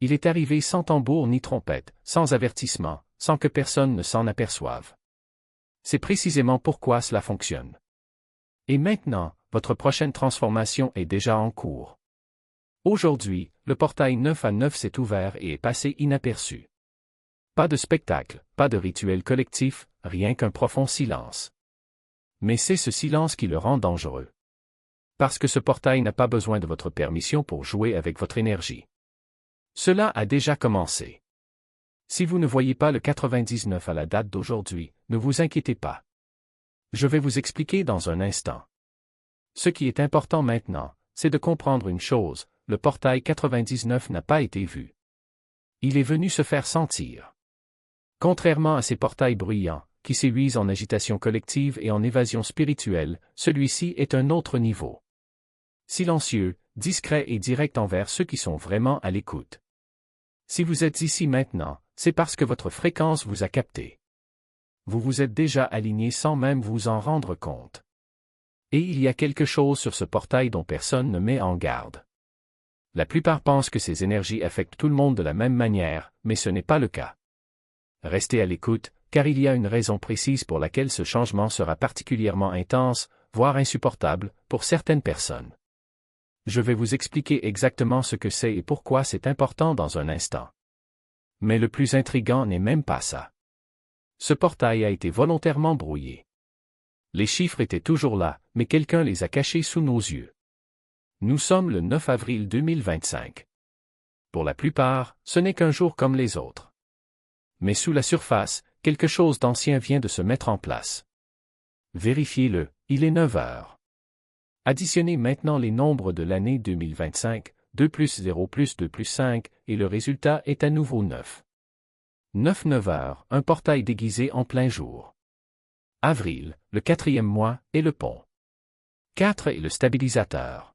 Il est arrivé sans tambour ni trompette, sans avertissement, sans que personne ne s'en aperçoive. C'est précisément pourquoi cela fonctionne. Et maintenant, votre prochaine transformation est déjà en cours. Aujourd'hui, le portail 9 à 9 s'est ouvert et est passé inaperçu. Pas de spectacle, pas de rituel collectif, rien qu'un profond silence. Mais c'est ce silence qui le rend dangereux. Parce que ce portail n'a pas besoin de votre permission pour jouer avec votre énergie. Cela a déjà commencé. Si vous ne voyez pas le 99 à la date d'aujourd'hui, ne vous inquiétez pas. Je vais vous expliquer dans un instant. Ce qui est important maintenant, c'est de comprendre une chose, le portail 99 n'a pas été vu. Il est venu se faire sentir. Contrairement à ces portails bruyants, qui séduisent en agitation collective et en évasion spirituelle, celui-ci est un autre niveau. Silencieux, discret et direct envers ceux qui sont vraiment à l'écoute. Si vous êtes ici maintenant, c'est parce que votre fréquence vous a capté. Vous vous êtes déjà aligné sans même vous en rendre compte. Et il y a quelque chose sur ce portail dont personne ne met en garde. La plupart pensent que ces énergies affectent tout le monde de la même manière, mais ce n'est pas le cas. Restez à l'écoute, car il y a une raison précise pour laquelle ce changement sera particulièrement intense, voire insupportable, pour certaines personnes. Je vais vous expliquer exactement ce que c'est et pourquoi c'est important dans un instant. Mais le plus intriguant n'est même pas ça. Ce portail a été volontairement brouillé. Les chiffres étaient toujours là, mais quelqu'un les a cachés sous nos yeux. Nous sommes le 9 avril 2025. Pour la plupart, ce n'est qu'un jour comme les autres. Mais sous la surface, quelque chose d'ancien vient de se mettre en place. Vérifiez-le, il est 9 heures. Additionnez maintenant les nombres de l'année 2025, 2 plus 0 plus 2 plus 5, et le résultat est à nouveau 9. 9 heures, un portail déguisé en plein jour. Avril, le 4e mois, est le pont. 4 est le stabilisateur.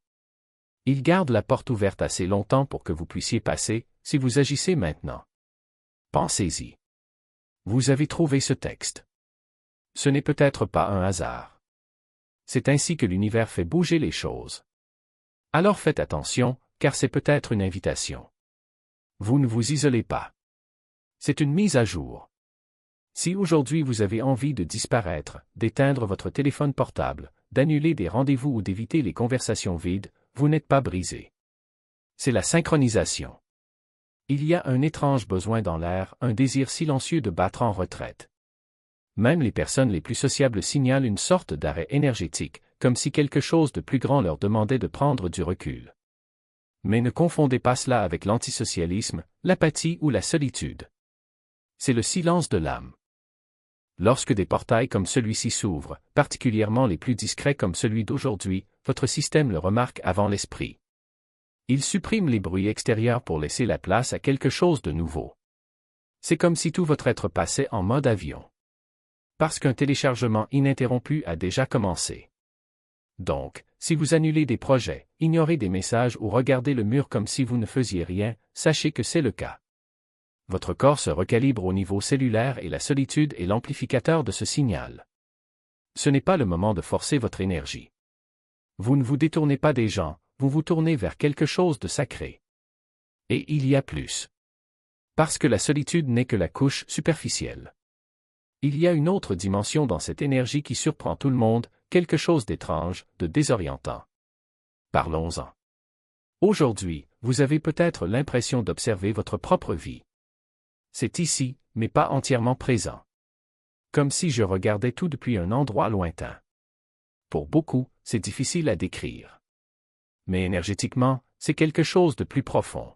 Il garde la porte ouverte assez longtemps pour que vous puissiez passer, si vous agissez maintenant. Pensez-y. Vous avez trouvé ce texte. Ce n'est peut-être pas un hasard. C'est ainsi que l'univers fait bouger les choses. Alors faites attention, car c'est peut-être une invitation. Vous ne vous isolez pas. C'est une mise à jour. Si aujourd'hui vous avez envie de disparaître, d'éteindre votre téléphone portable, d'annuler des rendez-vous ou d'éviter les conversations vides, vous n'êtes pas brisé. C'est la synchronisation. Il y a un étrange besoin dans l'air, un désir silencieux de battre en retraite. Même les personnes les plus sociables signalent une sorte d'arrêt énergétique, comme si quelque chose de plus grand leur demandait de prendre du recul. Mais ne confondez pas cela avec l'antisocialisme, l'apathie ou la solitude. C'est le silence de l'âme. Lorsque des portails comme celui-ci s'ouvrent, particulièrement les plus discrets comme celui d'aujourd'hui, votre système le remarque avant l'esprit. Il supprime les bruits extérieurs pour laisser la place à quelque chose de nouveau. C'est comme si tout votre être passait en mode avion. Parce qu'un téléchargement ininterrompu a déjà commencé. Donc, si vous annulez des projets, ignorez des messages ou regardez le mur comme si vous ne faisiez rien, sachez que c'est le cas. Votre corps se recalibre au niveau cellulaire et la solitude est l'amplificateur de ce signal. Ce n'est pas le moment de forcer votre énergie. Vous ne vous détournez pas des gens, vous vous tournez vers quelque chose de sacré. Et il y a plus. Parce que la solitude n'est que la couche superficielle. Il y a une autre dimension dans cette énergie qui surprend tout le monde, quelque chose d'étrange, de désorientant. Parlons-en. Aujourd'hui, vous avez peut-être l'impression d'observer votre propre vie. C'est ici, mais pas entièrement présent. Comme si je regardais tout depuis un endroit lointain. Pour beaucoup, c'est difficile à décrire. Mais énergétiquement, c'est quelque chose de plus profond.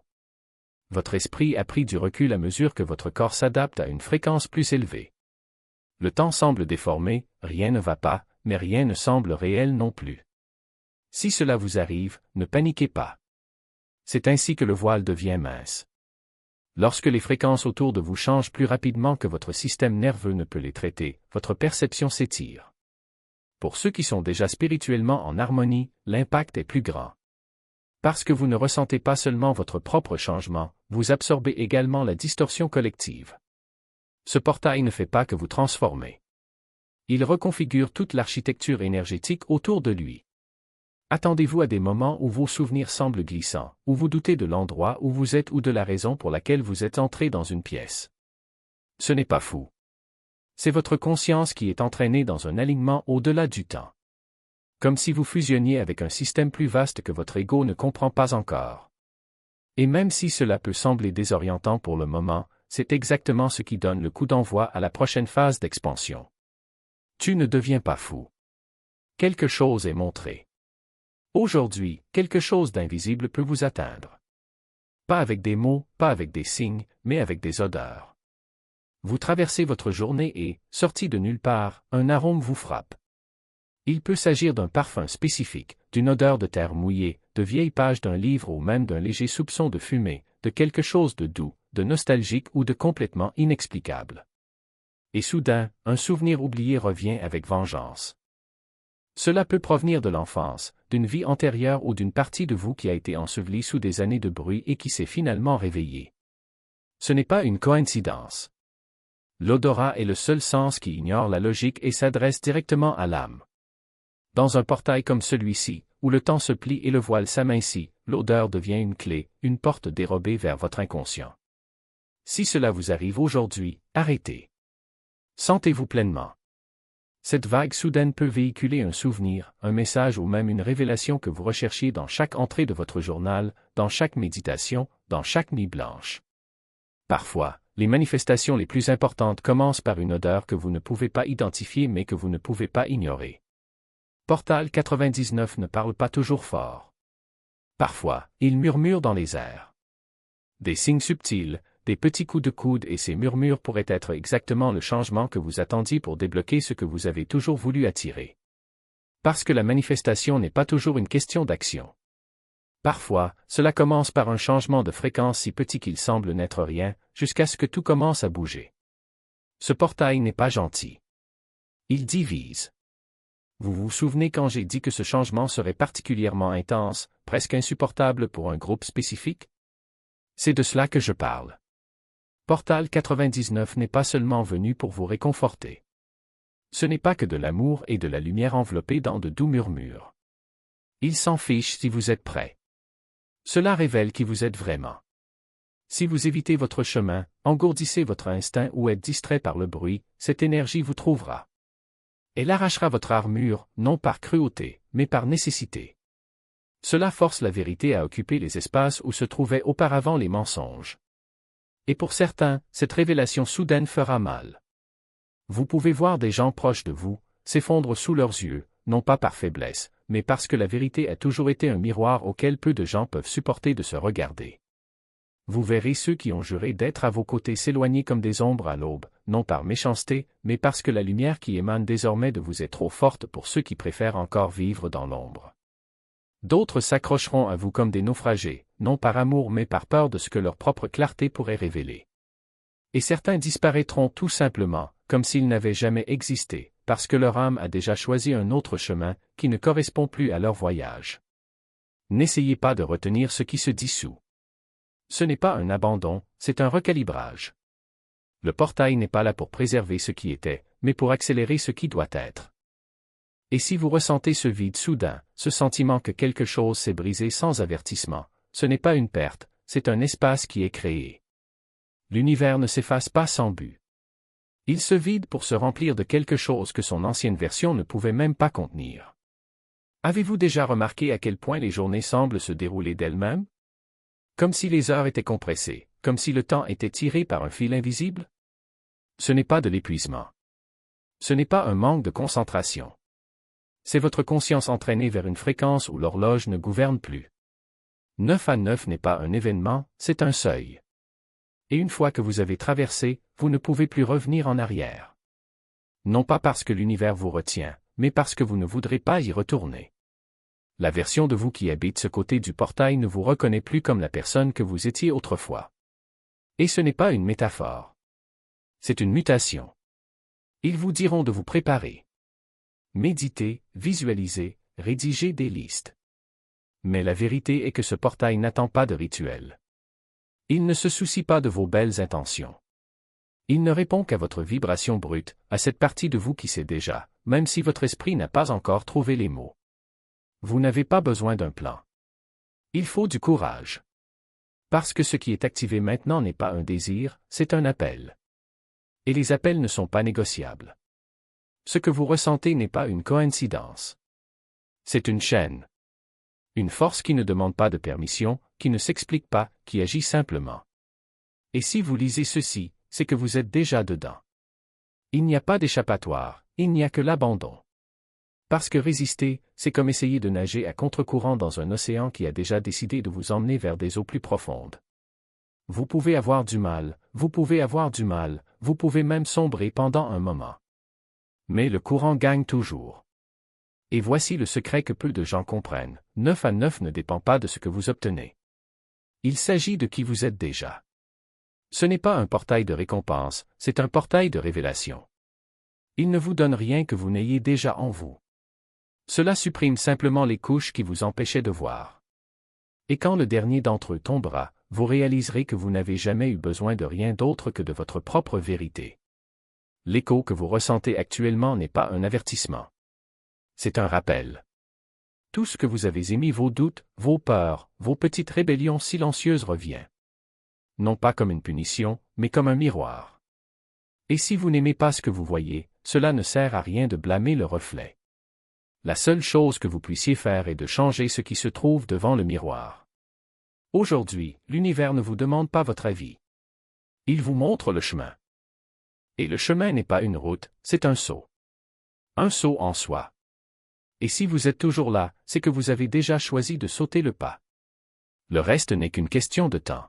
Votre esprit a pris du recul à mesure que votre corps s'adapte à une fréquence plus élevée. Le temps semble déformé, rien ne va pas, mais rien ne semble réel non plus. Si cela vous arrive, ne paniquez pas. C'est ainsi que le voile devient mince. Lorsque les fréquences autour de vous changent plus rapidement que votre système nerveux ne peut les traiter, votre perception s'étire. Pour ceux qui sont déjà spirituellement en harmonie, l'impact est plus grand. Parce que vous ne ressentez pas seulement votre propre changement, vous absorbez également la distorsion collective. Ce portail ne fait pas que vous transformer. Il reconfigure toute l'architecture énergétique autour de lui. Attendez-vous à des moments où vos souvenirs semblent glissants, où vous doutez de l'endroit où vous êtes ou de la raison pour laquelle vous êtes entré dans une pièce. Ce n'est pas fou. C'est votre conscience qui est entraînée dans un alignement au-delà du temps. Comme si vous fusionniez avec un système plus vaste que votre ego ne comprend pas encore. Et même si cela peut sembler désorientant pour le moment, c'est exactement ce qui donne le coup d'envoi à la prochaine phase d'expansion. Tu ne deviens pas fou. Quelque chose est montré. Aujourd'hui, quelque chose d'invisible peut vous atteindre. Pas avec des mots, pas avec des signes, mais avec des odeurs. Vous traversez votre journée et, sorti de nulle part, un arôme vous frappe. Il peut s'agir d'un parfum spécifique, d'une odeur de terre mouillée, de vieilles pages d'un livre ou même d'un léger soupçon de fumée, de quelque chose de doux, de nostalgique ou de complètement inexplicable. Et soudain, un souvenir oublié revient avec vengeance. Cela peut provenir de l'enfance, d'une vie antérieure ou d'une partie de vous qui a été ensevelie sous des années de bruit et qui s'est finalement réveillée. Ce n'est pas une coïncidence. L'odorat est le seul sens qui ignore la logique et s'adresse directement à l'âme. Dans un portail comme celui-ci, où le temps se plie et le voile s'amincit, l'odeur devient une clé, une porte dérobée vers votre inconscient. Si cela vous arrive aujourd'hui, arrêtez. Sentez-vous pleinement. Cette vague soudaine peut véhiculer un souvenir, un message ou même une révélation que vous recherchiez dans chaque entrée de votre journal, dans chaque méditation, dans chaque nuit blanche. Parfois, les manifestations les plus importantes commencent par une odeur que vous ne pouvez pas identifier mais que vous ne pouvez pas ignorer. Portal 99 ne parle pas toujours fort. Parfois, il murmure dans les airs. Des signes subtils, des petits coups de coude et ces murmures pourraient être exactement le changement que vous attendiez pour débloquer ce que vous avez toujours voulu attirer. Parce que la manifestation n'est pas toujours une question d'action. Parfois, cela commence par un changement de fréquence si petit qu'il semble n'être rien, jusqu'à ce que tout commence à bouger. Ce portail n'est pas gentil. Il divise. Vous vous souvenez quand j'ai dit que ce changement serait particulièrement intense, presque insupportable pour un groupe spécifique? C'est de cela que je parle. Portal 99 n'est pas seulement venu pour vous réconforter. Ce n'est pas que de l'amour et de la lumière enveloppés dans de doux murmures. Il s'en fiche si vous êtes prêt. Cela révèle qui vous êtes vraiment. Si vous évitez votre chemin, engourdissez votre instinct ou êtes distrait par le bruit, cette énergie vous trouvera. Elle arrachera votre armure, non par cruauté, mais par nécessité. Cela force la vérité à occuper les espaces où se trouvaient auparavant les mensonges. Et pour certains, cette révélation soudaine fera mal. Vous pouvez voir des gens proches de vous s'effondrer sous leurs yeux, non pas par faiblesse, mais parce que la vérité a toujours été un miroir auquel peu de gens peuvent supporter de se regarder. Vous verrez ceux qui ont juré d'être à vos côtés s'éloigner comme des ombres à l'aube, non par méchanceté, mais parce que la lumière qui émane désormais de vous est trop forte pour ceux qui préfèrent encore vivre dans l'ombre. D'autres s'accrocheront à vous comme des naufragés, non par amour mais par peur de ce que leur propre clarté pourrait révéler. Et certains disparaîtront tout simplement, comme s'ils n'avaient jamais existé, parce que leur âme a déjà choisi un autre chemin, qui ne correspond plus à leur voyage. N'essayez pas de retenir ce qui se dissout. Ce n'est pas un abandon, c'est un recalibrage. Le portail n'est pas là pour préserver ce qui était, mais pour accélérer ce qui doit être. Et si vous ressentez ce vide soudain, ce sentiment que quelque chose s'est brisé sans avertissement, ce n'est pas une perte, c'est un espace qui est créé. L'univers ne s'efface pas sans but. Il se vide pour se remplir de quelque chose que son ancienne version ne pouvait même pas contenir. Avez-vous déjà remarqué à quel point les journées semblent se dérouler d'elles-mêmes? Comme si les heures étaient compressées, comme si le temps était tiré par un fil invisible? Ce n'est pas de l'épuisement. Ce n'est pas un manque de concentration. C'est votre conscience entraînée vers une fréquence où l'horloge ne gouverne plus. 9 à 9 n'est pas un événement, c'est un seuil. Et une fois que vous avez traversé, vous ne pouvez plus revenir en arrière. Non pas parce que l'univers vous retient, mais parce que vous ne voudrez pas y retourner. La version de vous qui habite ce côté du portail ne vous reconnaît plus comme la personne que vous étiez autrefois. Et ce n'est pas une métaphore. C'est une mutation. Ils vous diront de vous préparer. Méditez, visualisez, rédigez des listes. Mais la vérité est que ce portail n'attend pas de rituel. Il ne se soucie pas de vos belles intentions. Il ne répond qu'à votre vibration brute, à cette partie de vous qui sait déjà, même si votre esprit n'a pas encore trouvé les mots. Vous n'avez pas besoin d'un plan. Il faut du courage. Parce que ce qui est activé maintenant n'est pas un désir, c'est un appel. Et les appels ne sont pas négociables. Ce que vous ressentez n'est pas une coïncidence. C'est une chaîne. Une force qui ne demande pas de permission, qui ne s'explique pas, qui agit simplement. Et si vous lisez ceci, c'est que vous êtes déjà dedans. Il n'y a pas d'échappatoire, il n'y a que l'abandon. Parce que résister, c'est comme essayer de nager à contre-courant dans un océan qui a déjà décidé de vous emmener vers des eaux plus profondes. Vous pouvez avoir du mal, vous pouvez avoir du mal, vous pouvez même sombrer pendant un moment. Mais le courant gagne toujours. Et voici le secret que peu de gens comprennent, 9 à 9 ne dépend pas de ce que vous obtenez. Il s'agit de qui vous êtes déjà. Ce n'est pas un portail de récompense, c'est un portail de révélation. Il ne vous donne rien que vous n'ayez déjà en vous. Cela supprime simplement les couches qui vous empêchaient de voir. Et quand le dernier d'entre eux tombera, vous réaliserez que vous n'avez jamais eu besoin de rien d'autre que de votre propre vérité. L'écho que vous ressentez actuellement n'est pas un avertissement. C'est un rappel. Tout ce que vous avez émis, vos doutes, vos peurs, vos petites rébellions silencieuses revient. Non pas comme une punition, mais comme un miroir. Et si vous n'aimez pas ce que vous voyez, cela ne sert à rien de blâmer le reflet. La seule chose que vous puissiez faire est de changer ce qui se trouve devant le miroir. Aujourd'hui, l'univers ne vous demande pas votre avis. Il vous montre le chemin. Et le chemin n'est pas une route, c'est un saut. Un saut en soi. Et si vous êtes toujours là, c'est que vous avez déjà choisi de sauter le pas. Le reste n'est qu'une question de temps.